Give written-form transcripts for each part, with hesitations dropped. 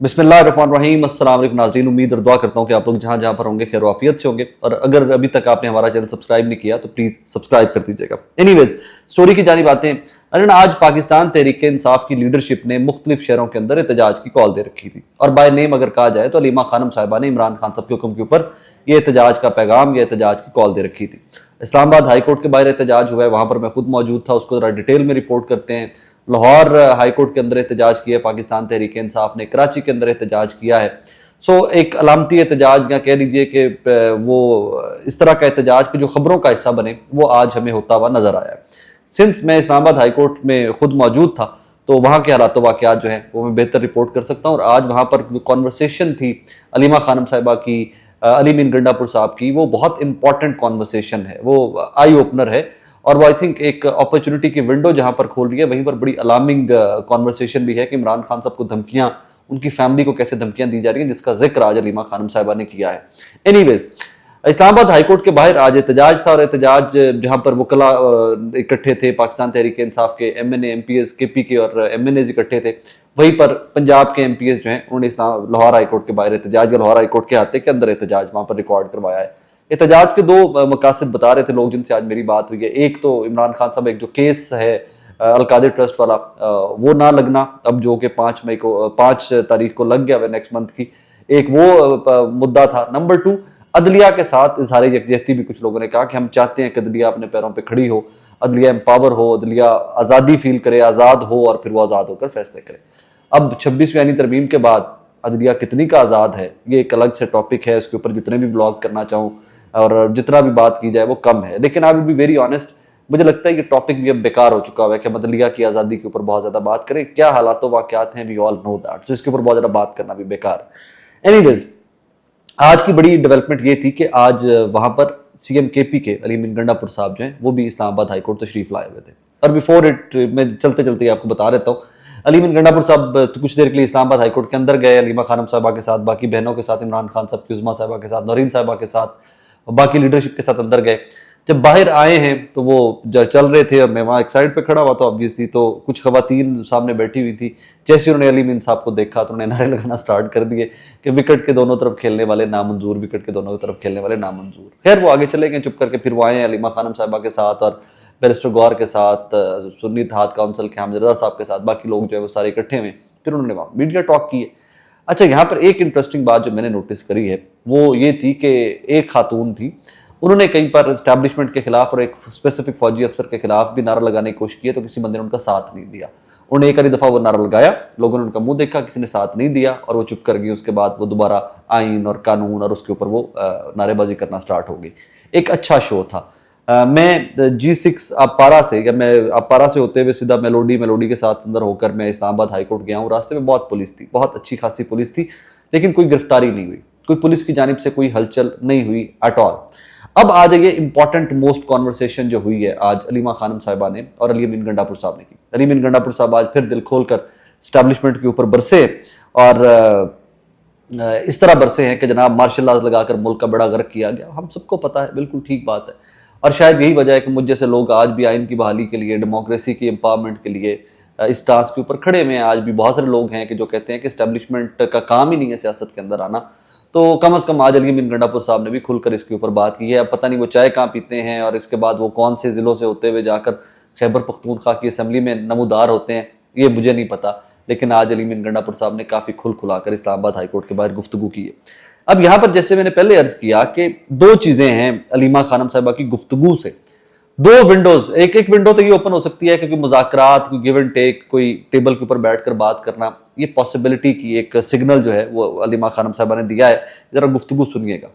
बिस्मिल्लाहिर्रहमानिर्रहीम। अस्सलाम वालेकुम नाज़रीन, उम्मीद और दुआ करता हूँ कि आप लोग जहाँ जहाँ पर होंगे खैर आफियत से होंगे। और अगर अभी तक आपने हमारा चैनल सब्सक्राइब नहीं किया तो प्लीज़ सब्सक्राइब कर दीजिएगा। एनीवेज, स्टोरी की जानिब आते हैं। अरे आज पाकिस्तान तहरीक इंसाफ की लीडरशिप ने मुख्तलिफ शहरों के अंदर एहतजाज की कॉल दे रखी थी और बाय नेम अगर कहा जाए तो अलीमा खानम साहिबा ने इमरान खान साहब के हुक्म के ऊपर ये एहतजाज का पैगाम या एहतजाज की कॉल दे रखी थी। इस्लामाबाद हाई कोर्ट के बाहर एहतजाज हुआ है, वहां पर मैं खुद मौजूद था, उसको जरा डिटेल में रिपोर्ट करते हैं। लाहौर हाई कोर्ट के अंदर एहतजाज किया पाकिस्तान तहरीक इंसाफ ने, कराची के अंदर एहतजाज किया है। एक अलामती एहतजाज या कह लीजिए कि वो इस तरह का एहतजाज कि जो खबरों का हिस्सा बने वो आज हमें होता हुआ नजर आया है। सिंस मैं इस्लामाबाद हाई कोर्ट में खुद मौजूद था तो वहाँ के हालात वाक़यात जो हैं वो मैं बेहतर रिपोर्ट कर सकता हूँ। और आज वहाँ पर जो कॉन्वर्सेशन थी अलीमा खानम साहिबा की, अली मीन गंडापुर साहब की, वो बहुत इंपॉर्टेंट कॉन्वर्सेशन है, वो आई ओपनर है। और वो आई थिंक एक अपॉर्चुनिटी की विंडो जहां पर खोल रही है, वहीं पर बड़ी अलार्मिंग कॉन्वर्सेशन भी है कि इमरान खान साहब को धमकियां, उनकी फैमिली को कैसे धमकियां दी जा रही हैं, जिसका जिक्र आज अलीमा खानम साहिबा ने किया है। एनीवेज, इस्लामाबाद हाईकोर्ट के बाहर आज एहतजाज था और एहतजाज जहां पर वकला इकट्ठे थे, पाकिस्तान तहरीक इंसाफ के MNA MPs KP के और MNAs इकट्ठे थे। वहीं पर पंजाब के MPs जो हैं उन्होंने लाहौर हाईकोर्ट के बाहर एहतजाज या लाहौर हाईकोर्ट के अहाते के अंदर एहतजाज वहां पर रिकॉर्ड करवाया है। एहतजाज के दो मकासद बता रहे थे लोग जिनसे आज मेरी बात हुई है। एक तो इमरान खान साहब, एक जो केस है अलकादिर ट्रस्ट वाला, वो ना लगना, अब जो कि 5 मई को 5 तारीख को लग गया नेक्स्ट मंथ की, एक वो मुद्दा था। नंबर 2, अदलिया के साथ इजहार यकजहती भी कुछ लोगों ने कहा कि हम चाहते हैं कि अदलिया अपने पैरों पर खड़ी हो, अदलिया एम्पावर हो, अदलिया आज़ादी फील करे, आज़ाद हो और फिर वो आज़ाद होकर फैसले करे। अब 26वीं आईनी तरमीम के बाद अदलिया कितनी का आज़ाद है ये एक अलग से टॉपिक है, इसके ऊपर जितने भी ब्लॉग करना चाहूँ और जितना भी बात की जाए वो कम है। लेकिन आई विल बी वेरी ऑनेस्ट, मुझे लगता है ये टॉपिक भी अब बेकार हो चुका है कि अदलिया की आज़ादी के ऊपर बहुत ज़्यादा बात करें। क्या हालात वाक़यात हैं, वी ऑल नो दैट, तो इसके ऊपर बहुत ज़्यादा बात करना भी बेकार। एनीवेज, आज की बड़ी डेवलपमेंट ये थी कि आज वहां पर CM KP के अली मीन गंडापुर साहब जो हैं वो भी इस्लामाबाद हाईकोर्ट तशरीफ लाए हुए थे। और बिफोर इट मैं चलते चलते आपको बता देता हूँ, अली मीन गंडापुर साहब तो कुछ देर के लिए इस्लामाबाद हाईकोर्ट के अंदर गए, अलीमा खानम साहबा के साथ, बाकी बहनों के साथ, इमरान खान साहब की उज़मा साहबा के साथ, नौरीन साहबा के साथ, बाकी लीडरशिप के साथ अंदर गए। जब बाहर आए हैं तो वो जब चल रहे थे और मैं वहाँ एक साइड पे खड़ा हुआ था ऑब्वियसली, तो कुछ खवातीन सामने बैठी हुई थी। जैसे उन्होंने अली मीन साहब को देखा तो उन्होंने नारे लगाना स्टार्ट कर दिए कि विकेट के दोनों तरफ खेलने वाले नामंजूर, विकेट के दोनों तरफ खेलने वाले नामंजूर। खैर वो आगे चले गए चुप करके, फिर वो आए अलीमा खानम साहबा के साथ और बैरिस्टर गौर के साथ, सुन्नी इत्तेहाद काउंसिल के हामिद रज़ा साहब के साथ, बाकी लोग जो है वो सारे इकट्ठे हुए। फिर उन्होंने वहाँ मीडिया टॉक की है। अच्छा, यहाँ पर एक इंटरेस्टिंग बात जो मैंने नोटिस करी है वो ये थी कि एक खातून थी, उन्होंने कहीं पर एस्टैब्लिशमेंट के खिलाफ और एक स्पेसिफिक फौजी अफसर के खिलाफ भी नारा लगाने की कोशिश की है, तो किसी बंदे ने उनका साथ नहीं दिया। उन्होंने एक आधी दफा वो नारा लगाया, लोगों ने उनका मुंह देखा, किसी ने साथ नहीं दिया और वो चुप कर गई। उसके बाद वो दोबारा आइन और कानून और उसके ऊपर वो नारेबाजी करना स्टार्ट हो गई। एक अच्छा शो था। मैं G6 अपारा से, या मैं अपारा से होते हुए सीधा मेलोडी के साथ अंदर होकर मैं इस्लामाबाद हाईकोर्ट गया हूँ। रास्ते में बहुत पुलिस थी, बहुत अच्छी खासी पुलिस थी, लेकिन कोई गिरफ्तारी नहीं हुई, कोई पुलिस की जानिब से कोई हलचल नहीं हुई एट ऑल। अब आ जाइए इंपॉर्टेंट मोस्ट कॉन्वर्सेशन जो हुई है आज अलीमा खानम साहिबा ने और अली मीन गंडापुर साहब ने की। अली मीन गंडापुर साहब आज फिर दिल खोलकर स्टैब्लिशमेंट के ऊपर बरसे और इस तरह बरसे हैं कि जनाब मार्शल लॉ लगाकर मुल्क का बड़ा गर्क किया गया। हम सबको पता है, बिल्कुल ठीक बात है। और शायद यही वजह है कि मुझ जैसे लोग आज भी आइन की बहाली के लिए, डेमोक्रेसी की एम्पावरमेंट के लिए इस टास्क के ऊपर खड़े हुए हैं। आज भी बहुत सारे लोग हैं कि जो कहते हैं कि एस्टैब्लिशमेंट का काम ही नहीं है सियासत के अंदर आना। तो कम अज़ कम आज अली मीन गंडापुर साहब ने भी खुलकर इसके ऊपर बात की है। अब पता नहीं वो चाय कहाँ पीते हैं और इसके बाद वो कौन से ज़िलों से होते हुए जाकर खैबर पख्तूनख्वा की असम्बली में नमूदार होते हैं, ये मुझे नहीं पता। लेकिन आज अली मीन गंडापुर साहब ने काफ़ी खुलाकर इस्लामाबाद हाईकोर्ट के बाहर गुफ्तगू की है। अब यहाँ पर जैसे मैंने पहले अर्ज किया कि दो चीज़ें हैं अलीमा खानम साहिबा की गुफ्तगू से, दो विंडोज। एक विंडो तो ये ओपन हो सकती है कि कोई मुज़ाकरात, कोई गिव एंड टेक, कोई टेबल के ऊपर बैठकर बात करना, ये पॉसिबिलिटी की एक सिग्नल जो है वो अलीमा खानम साहिबा ने दिया है। जरा गुफ्तगू सुनिएगा।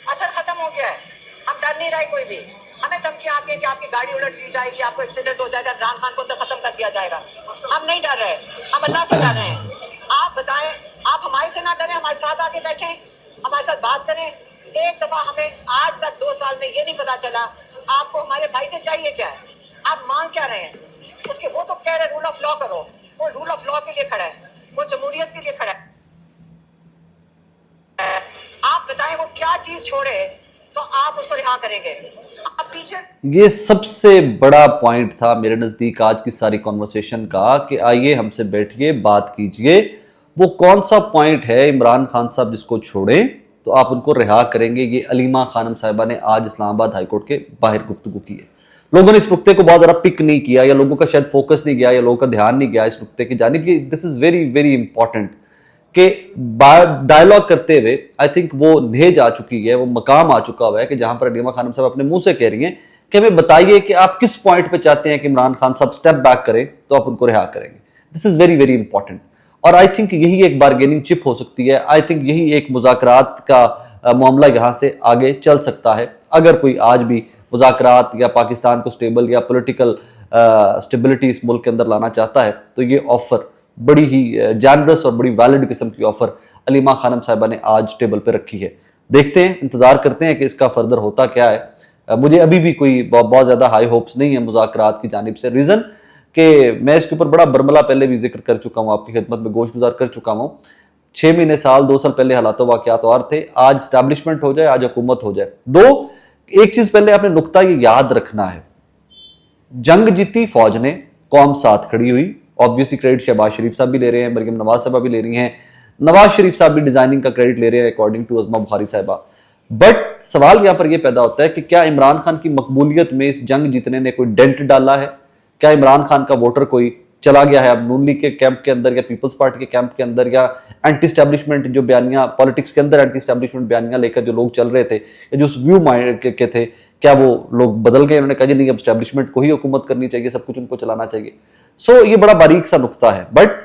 असर खत्म हो गया है, हम डर नहीं रहे कोई भी। हमें धमकियां आती है कि आपकी गाड़ी उलट दी जाएगी, आपको एक्सीडेंट हो जाएगा, इमरान खान को अंदर खत्म कर दिया जाएगा। हम नहीं डर रहे, हम अल्लाह से डर रहे हैं। आप बताएं, आप हमारे से ना डरें, हमारे साथ आके बैठें, हमारे साथ बात करें। एक दफा हमें आज तक 2 साल में ये नहीं पता चला आपको हमारे भाई से चाहिए क्या है, आप मांग क्या रहे हैं। उसके वो तो कह रहे रूल ऑफ लॉ करो, वो रूल ऑफ लॉ के लिए खड़ा है, वो जमहूरियत के लिए खड़ा है। आप बताएं वो क्या चीज छोड़े तो आप उसको रिहा करेंगे। आप पीछे ये सबसे बड़ा पॉइंट था मेरे नज़दीक आज की सारी कॉन्वर्सेशन का कि आइए हमसे बैठिए, बात कीजिए। वो कौन सा पॉइंट है इमरान खान साहब जिसको छोड़ें तो आप उनको रिहा करेंगे? ये अलीमा खानम साहिबा ने आज इस्लामाबाद हाईकोर्ट के बाहर गुफ्तगू की है। लोगों ने इस नुक्ते को बहुत ज़्यादा पिक नहीं किया, या लोगों का शायद फोकस नहीं गया, या लोगों का ध्यान नहीं गया इस नुक्ते की जानिब। ये this is very very important कि डायलॉग करते हुए आई थिंक वो नेज आ चुकी है, वो मकाम आ चुका हुआ है कि जहां पर अलीमा खानम साहब अपने मुंह से कह रही हैं कि हमें बताइए कि आप किस पॉइंट पे चाहते हैं कि इमरान खान साहब स्टेप बैक करें तो आप उनको रिहा करेंगे। This is very very important, और आई थिंक यही एक बार्गेनिंग चिप हो सकती है। आई थिंक यही एक मुज़ाकरात का मामला यहाँ से आगे चल सकता है। अगर कोई आज भी मुज़ाकरात या पाकिस्तान को स्टेबल या पॉलिटिकल स्टेबिलिटी इस मुल्क के अंदर लाना चाहता है तो ये ऑफर बड़ी ही जानरस और बड़ी वैलिड किस्म की ऑफर अलीमा खानम साहिबा ने आज टेबल पे रखी है। देखते हैं, इंतजार करते हैं कि इसका फर्दर होता क्या है। मुझे अभी भी कोई बहुत ज़्यादा हाई होप्स नहीं है मुज़ाकरात की जानिब से। रीज़न कि मैं इसके ऊपर बड़ा बरमला पहले भी जिक्र कर चुका हूँ, आपकी खिदमत में गोश गुजार कर चुका हूँ। 6 महीने, साल, 2 साल पहले हालात वाक़यात और थे। आज स्टैब्लिशमेंट हो जाए, आज हुकूमत हो जाए। एक चीज़ पहले आपने नुक्ता ये याद रखना है, जंग जीती फौज ने, कौम साथ खड़ी हुई। ऑब्वियसली क्रेडिट शहबाज शरीफ साहब भी ले रहे हैं, मरियम नवाज साहबा भी ले रही हैं, नवाज शरीफ साहब भी डिजाइनिंग का क्रेडिट ले रहे हैं अकॉर्डिंग टू अज़मा बुखारी साहबा। बट सवाल यहां पर यह पैदा होता है कि क्या इमरान खान की मकबूलियत में इस जंग जीतने ने कोई डेंट डाला है? क्या इमरान खान का वोटर कोई चला गया है अब नून लीग के कैंप के अंदर या पीपल्स पार्टी के कैंप के अंदर, या एंटी स्टैब्लिशमेंट जो बयानियां पॉलिटिक्स के अंदर एंटी स्टैब्लिशमेंट बयानियां लेकर जो लोग चल रहे थे या जो उस व्यू माइंड के थे, क्या वो लोग बदल गए? उन्होंने कहा जी नहीं, अब स्टैब्लिशमेंट को ही हुकूमत करनी चाहिए, सब कुछ उनको चलाना चाहिए। सो ये बड़ा बारीक सा नुक्ता है। But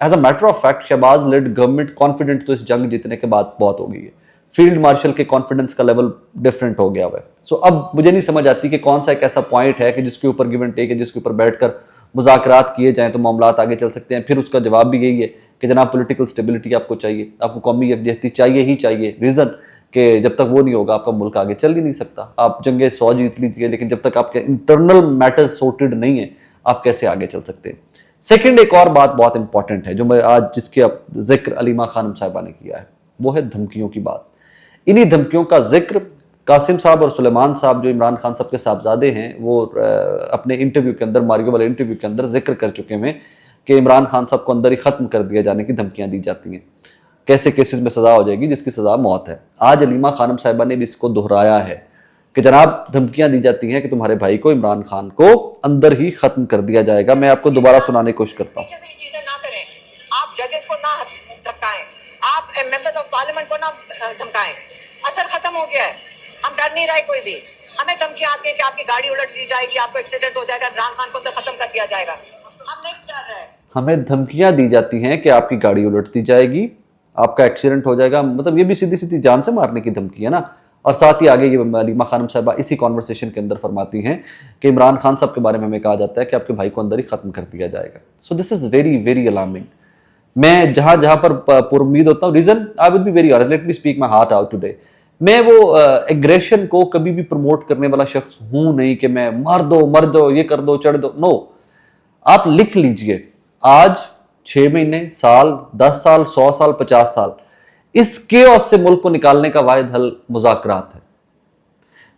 as a matter of fact Shahbaz led government confident तो इस जंग जीतने के बाद बहुत हो गई है। फील्ड मार्शल के कॉन्फिडेंस का लेवल डिफरेंट हो गया हुआ है। सो अब मुझे नहीं समझ आती कि कौन सा एक ऐसा पॉइंट है कि जिसके ऊपर गिव एंड टेक है, जिसके ऊपर बैठकर मुज़ाकरात किए जाएं तो मामलात आगे चल सकते हैं। फिर उसका जवाब भी यही है कि जनाब पॉलिटिकल स्टेबिलिटी आपको चाहिए, आपको कौमी यकजहती चाहिए ही चाहिए। रीज़न कि जब तक वो नहीं होगा आपका मुल्क आगे चल ही नहीं सकता। आप जंगे 100 जीत लीजिए, लेकिन जब तक आपके इंटरनल मैटर्स सॉर्टेड नहीं है आप कैसे आगे चल सकते हैं? सेकंड, एक और बात बहुत इंपॉर्टेंट है जो मैं आज जिसके जिक्र अलीमा खानम साहिबा ने किया है, वो है धमकियों की बात। इन्हीं धमकियों का जिक्र कासिम साहब और सुलेमान साहब जो इमरान खान साहब के साहबजादे हैं, वो अपने इंटरव्यू के अंदर, मारियो वाले इंटरव्यू के अंदर जिक्र कर चुके हैं कि इमरान खान साहब को अंदर ही खत्म कर दिया जाने की धमकियां दी जाती हैं। कैसे केसेस में सजा हो जाएगी जिसकी सजा मौत है। आज अलीमा खानम साहिबा ने भी इसको दोहराया है कि जनाब धमकियां दी जाती हैं कि तुम्हारे भाई को, इमरान खान को, अंदर ही खत्म कर दिया जाएगा। मैं आपको दोबारा सुनाने की कोशिश करता हूँ। पीछे से ये चीजें ना करें, आप जजेस को ना धमकाएं, आप मेंबर्स ऑफ पार्लियामेंट को ना धमकाएं। असर खत्म हो गया है, हम डर नहीं रहे कोई भी। हमें धमकियां आती है कि आपकी गाड़ी उलट दी जाएगी, आपको एक्सीडेंट हो जाएगा, इमरान खान को तो खत्म कर दिया जाएगा। हम नहीं डर रहे। हमें धमकियां दी जाती हैं कि आपकी गाड़ी उलट दी जाएगी, आपका एक्सीडेंट हो जाएगा। मतलब ये भी सीधी सीधी जान से मारने की धमकी है ना। और साथ ही आगे ये अलीमा खानम साहिबा इसी कॉन्वर्सेशन के अंदर फरमाती हैं कि इमरान खान साहब के बारे में हमें कहा जाता है कि आपके भाई को अंदर ही खत्म कर दिया जाएगा। So this is very very alarming. मैं जहां जहां पर पुरुम्मीद होता हूँ, reason I will be very honest, let me speak my heart out today. मैं वो एग्रेशन को कभी भी प्रमोट करने वाला शख्स हूं नहीं कि मैं मार दो, मर दो, ये कर दो, चढ़ दो। नो, आप लिख लीजिए, आज 6 महीने, साल, 10 साल, 100 साल, 50 साल, इस केओस से मुल्क को निकालने का वाहिद हल मुज़ाकरात है।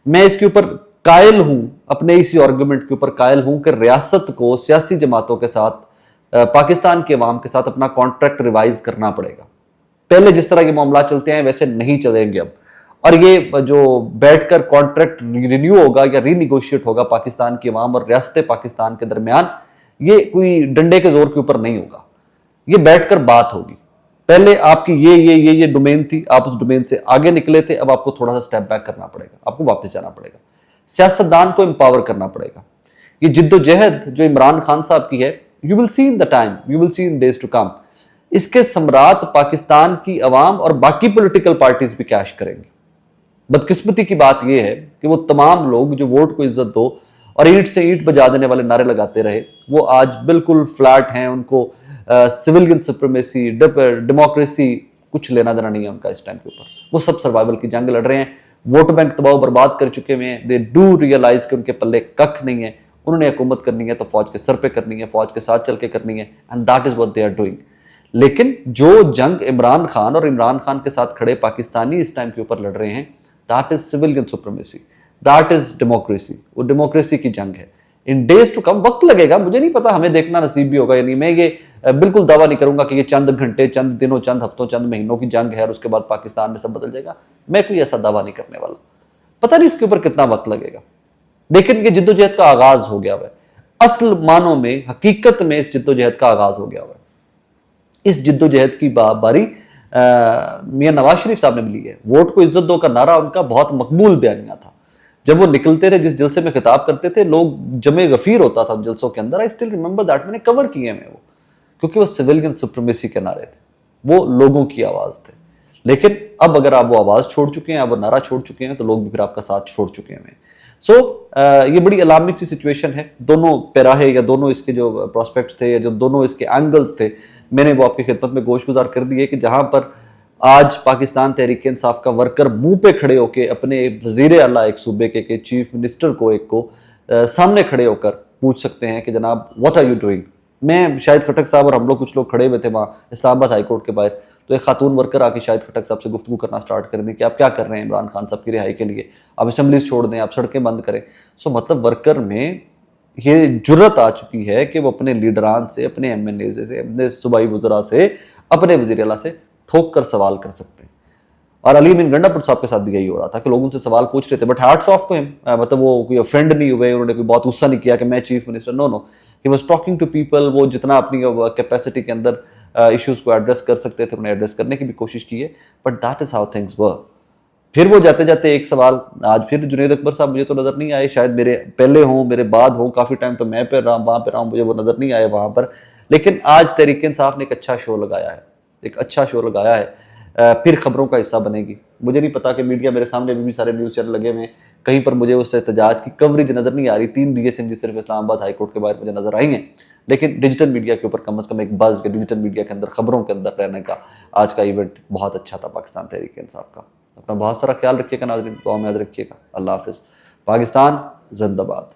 मैं इसके ऊपर कायल हूं, अपने इसी आर्गुमेंट के ऊपर कायल हूं कि रियासत को सियासी जमातों के साथ, पाकिस्तान के अवाम के साथ अपना कॉन्ट्रैक्ट रिवाइज करना पड़ेगा। पहले जिस तरह के मामला चलते हैं वैसे नहीं चलेंगे अब। और ये जो बैठकर कॉन्ट्रैक्ट रिन्यू होगा या रीनिगोशिएट होगा पाकिस्तान की अवाम और रियासत पाकिस्तान के दरमियान, ये कोई डंडे के जोर के ऊपर नहीं होगा, ये बैठकर बात होगी। पहले आपकी ये डोमेन थी, आप उस डोमेन से आगे निकले थे, अब आपको थोड़ा सा स्टेप बैक करना पड़ेगा, आपको वापस जाना पड़ेगा, सियासतदान को एम्पावर करना पड़ेगा। ये जिद्दोजहद जो इमरान खान साहब की है, you will see in the time, you will see in days to come, इसके सम्राट पाकिस्तान की अवाम और बाकी पॉलिटिकल पार्टीज भी कैश करेंगे। बदकिस्मती की बात यह है कि वो तमाम लोग जो वोट को इज्जत दो और ईंट से ईंट बजा देने वाले नारे लगाते रहे, वो आज बिल्कुल फ्लैट हैं। उनको सिविलियन सुप्रीमेसी, डेमोक्रेसी कुछ लेना देना नहीं है उनका इस टाइम के ऊपर। वो सब सर्वाइवल की जंग लड़ रहे हैं, वोट बैंक तबाह बर्बाद कर चुके हुए हैं। दे डू रियलाइज कि उनके पल्ले कख नहीं है। उन्होंने हुकूमत करनी है तो फौज के सर पे करनी है, फौज के साथ चल के करनी है, and that is what they are doing. लेकिन जो जंग इमरान खान और इमरान खान के साथ खड़े पाकिस्तानी इस टाइम के ऊपर लड़ रहे हैं, that is civilian supremacy, that is democracy, वो डेमोक्रेसी की जंग है। इन डेज टू कम, वक्त लगेगा, मुझे नहीं पता हमें देखना नसीब भी होगा या नहीं। मैं ये बिल्कुल दावा नहीं करूंगा कि ये चंद घंटे, चंद दिनों, चंद हफ्तों, चंद महीनों की जंग है और उसके बाद पाकिस्तान में सब बदल जाएगा। मैं कोई ऐसा दावा नहीं करने वाला, पता नहीं इसके ऊपर कितना वक्त लगेगा। लेकिन ये जिद्दोजहद का आगाज हो गया हुआ है, असल मानों में, हकीकत में इस जिद्दोजहद का आगाज हो गया हुआ है। इस जिद्दोजहद की बारी मियां नवाज शरीफ साहब ने भी ली है। वोट को इज्जत दो का नारा उनका बहुत मकबूल बयानिया था। जब वो निकलते थे, जिस जलसे में खिताब करते थे, लोग जमे गफीर होता था जलसों के अंदर। आई स्टिल रिमेंबर दैट, मैंने कवर किए हैं वो, क्योंकि वो सिविलियन सुप्रीमेसी के नारे थे, वो लोगों की आवाज थे। लेकिन अब अगर आप वो आवाज छोड़ चुके हैं, आप वो नारा छोड़ चुके हैं, तो लोग भी फिर आपका साथ छोड़ चुके हैं। सो ये बड़ी अलार्मिंग सी सिचुएशन है। दोनों पैराहे या दोनों इसके जो प्रोस्पेक्ट्स थे या जो दोनों इसके एंगल्स थे, मैंने वो आपकी खिदमत में गोशगुजार कर दिए कि जहां पर आज पाकिस्तान तहरीक इंसाफ का वर्कर मुंह पे खड़े होकर अपने वजीर आला एक सूबे के चीफ मिनिस्टर को एक को सामने खड़े होकर पूछ सकते हैं कि जनाब व्हाट आर यू डूइंग। मैं, शाहिद खटक साहब और हम लोग, कुछ लोग खड़े हुए थे वहाँ इस्लामाबाद हाई कोर्ट के बाहर, तो एक खातून वर्कर आके शाहिद खटक साहब से गुफ्तगू करना स्टार्ट कर दी कि आप क्या कर रहे हैं इमरान खान साहब की रिहाई के लिए, आप असम्बलीज छोड़ दें, आप सड़कें बंद करें। सो मतलब वर्कर में ये जुर्रत आ चुकी है कि वो अपने लीडरान से, अपने MNA से, अपने सूबाई वज़रा से, अपने वज़ीर आला से ठोक कर सवाल कर सकते हैं। और अली अमीन गंडापुर साहब के साथ भी यही हो रहा था कि लोग उनसे सवाल पूछ रहे थे, but hats off to him, मतलब वो कोई ऑफेंड नहीं हुए, उन्होंने कोई बहुत गुस्सा नहीं किया कि मैं chief minister, no no, he was talking to people. वो जितना अपनी कैपेसिटी के अंदर इश्यूज को एड्रेस कर सकते थे, उन्हें एड्रेस करने की भी कोशिश की है, but that is how things were. फिर वो जाते जाते एक सवाल, आज फिर जुनैद अकबर साहब मुझे तो नजर नहीं आए, शायद मेरे पहले हों, मेरे बाद हों, काफी टाइम तो मैं पे रहा, वहां पे रहा हूं, मुझे वो नजर नहीं आए वहां पर। लेकिन आज तहरीक इंसाफ ने एक अच्छा शो लगाया है, एक अच्छा शो लगाया है। फिर खबरों का हिस्सा बनेगी। मुझे नहीं पता कि मीडिया, मेरे सामने भी सारे न्यूज़ चैनल लगे हुए हैं, कहीं पर मुझे उस एहतजाज की कवरेज नज़र नहीं आ रही। 3 DSMG सिर्फ इस्लामाबाद हाई कोर्ट के बाहर मुझे नजर आई हैं, लेकिन डिजिटल मीडिया के ऊपर कम से कम एक बज़ के, डिजिटल मीडिया के अंदर, खबरों के अंदर रहने का आज का इवेंट बहुत अच्छा था पाकिस्तान तहरीक इंसाफ का। अपना बहुत सारा ख्याल रखिएगा नाज़रीन, दुआ में याद रखिएगा। अल्लाह हाफिज़। पाकिस्तान जिंदाबाद।